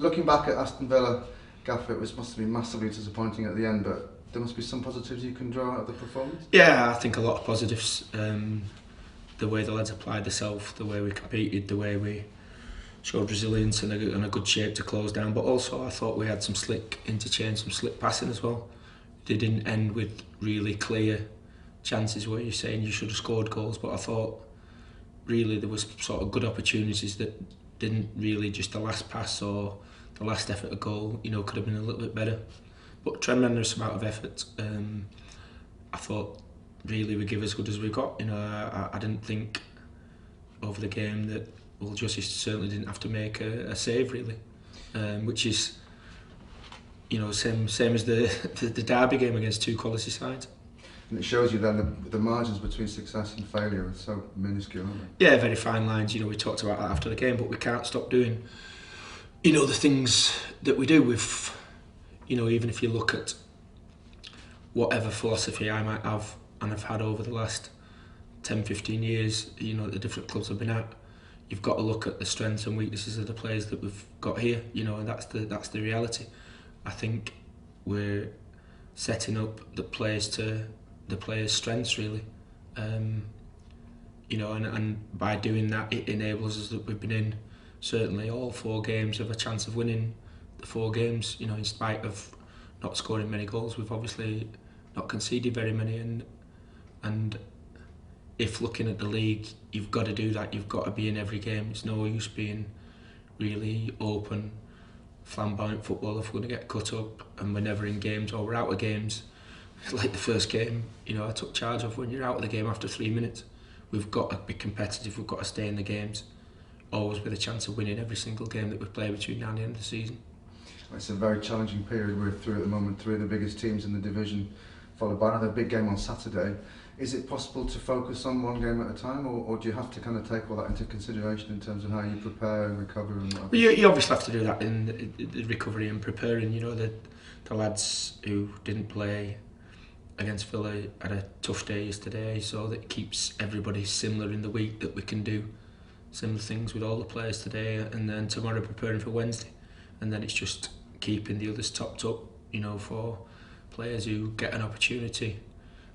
Looking back at Aston Villa, Gaffer, it must have been massively disappointing at the end, but there must be some positives you can draw out of the performance? Yeah, I think a lot of positives. The way the lads applied themselves, the way we competed, the way we showed resilience and a good shape to close down. But also I thought we had some slick interchange, some slick passing as well. They didn't end with really clear chances where you're saying you should have scored goals, but I thought really there was sort of good opportunities that didn't really, just the last pass or the last effort of goal, could have been a little bit better. But tremendous amount of effort. I thought really we give as good as we got. I didn't think over the game that Warren Joyce certainly didn't have to make a save really, which is same as the derby game against two quality sides. And it shows you then the margins between success and failure are so minuscule, aren't they? Yeah, very fine lines. We talked about that after the game, but we can't stop doing the things that we do with, even if you look at whatever philosophy I might have and have had over the last 10-15 years, the different clubs I've been at, you've got to look at the strengths and weaknesses of the players that we've got here, and that's the reality. I think we're setting up the players to the players' strengths really, and by doing that it enables us that we've been in certainly all 4 games of a chance of winning the 4 games, in spite of not scoring many goals. We've obviously not conceded very many, and if looking at the league, you've got to do that. You've got to be in every game. It's no use being really open, flamboyant football if we're going to get cut up and we're never in games or we're out of games. Like the first game, I took charge of, when you're out of the game after 3 minutes. We've got to be competitive. We've got to stay in the games, always with a chance of winning every single game that we play between now and the end of the season. It's a very challenging period we're through at the moment. 3 of the biggest teams in the division, followed by another big game on Saturday. Is it possible to focus on one game at a time, or do you have to kind of take all that into consideration in terms of how you prepare and recover and whatever? You obviously have to do that in the recovery and preparing. The lads who didn't play against Villa had a tough day yesterday, so that keeps everybody similar in the week, that we can do similar things with all the players today, and then tomorrow preparing for Wednesday, and then it's just keeping the others topped up, for players who get an opportunity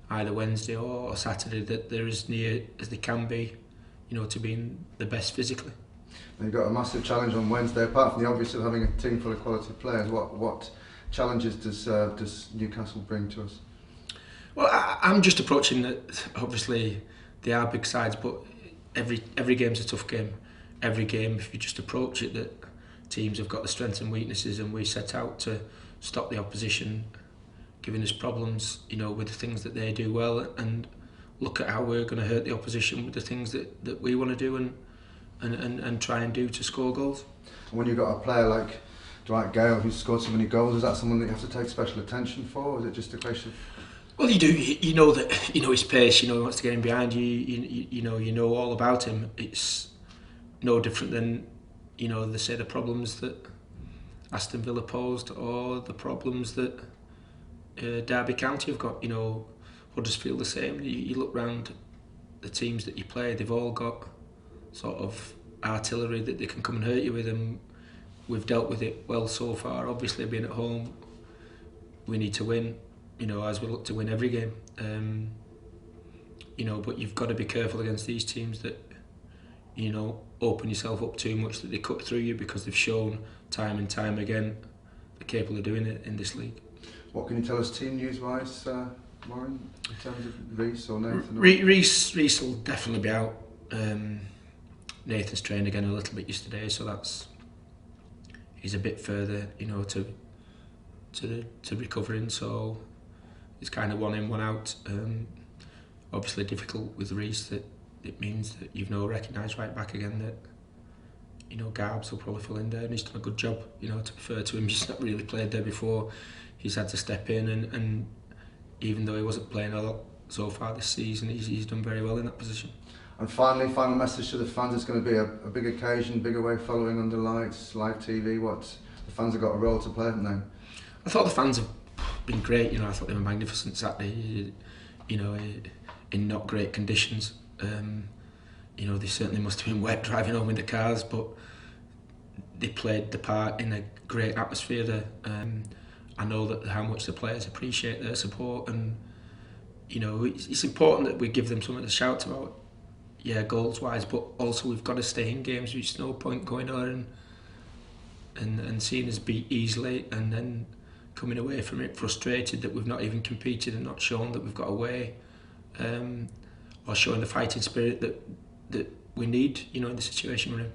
either Wednesday or Saturday, that they're as near as they can be, to being the best physically. You've got a massive challenge on Wednesday. Apart from the obvious of having a team full of quality players, what challenges does Newcastle bring to us? Well, I'm just approaching that. Obviously, they are big sides, but every game's a tough game. Every game, if you just approach it, that teams have got the strengths and weaknesses, and we set out to stop the opposition giving us problems, with the things that they do well, and look at how we're going to hurt the opposition with the things that we want to do and try and do to score goals. And when you've got a player like Dwight Gale who's scored so many goals, is that someone that you have to take special attention for, or is it just a question of... Well, you do. You know that his pace. He wants to get in behind you. You know all about him. It's no different than they say the problems that Aston Villa posed, or the problems that Derby County have got. Huddersfield the same. You look round the teams that you play; they've all got sort of artillery that they can come and hurt you with, and we've dealt with it well so far. Obviously, being at home, we need to win. As we look to win every game, but you've got to be careful against these teams that, open yourself up too much, that they cut through you, because they've shown time and time again they're capable of doing it in this league. What can you tell us team news-wise, Warren, in terms of Reece or Nathan? Reece will definitely be out. Nathan's trained again a little bit yesterday, so he's a bit further, to recovering, so it's kind of one in, one out. Obviously difficult with Reece, that it means that you've no recognised right back again, that Garbs will probably fill in there, and he's done a good job. To be fair to him, he's not really played there before. He's had to step in, and even though he wasn't playing a lot so far this season, he's done very well in that position. And finally, final message to the fans. It's going to be a big occasion, big away following under lights, live TV. The fans have got a role to play, haven't they? I thought the fans have been great. I thought they were magnificent Saturday. In not great conditions. They certainly must have been wet driving home in the cars, but they played the part in a great atmosphere there. I know that how much the players appreciate their support, and you know, it's important that we give them something to shout about, yeah, goals wise, but also we've got to stay in games. There's no point going on and seeing us beat easily and then coming away from it frustrated that we've not even competed and not shown that we've got a way, or showing the fighting spirit that we need, you know, in the situation we're in.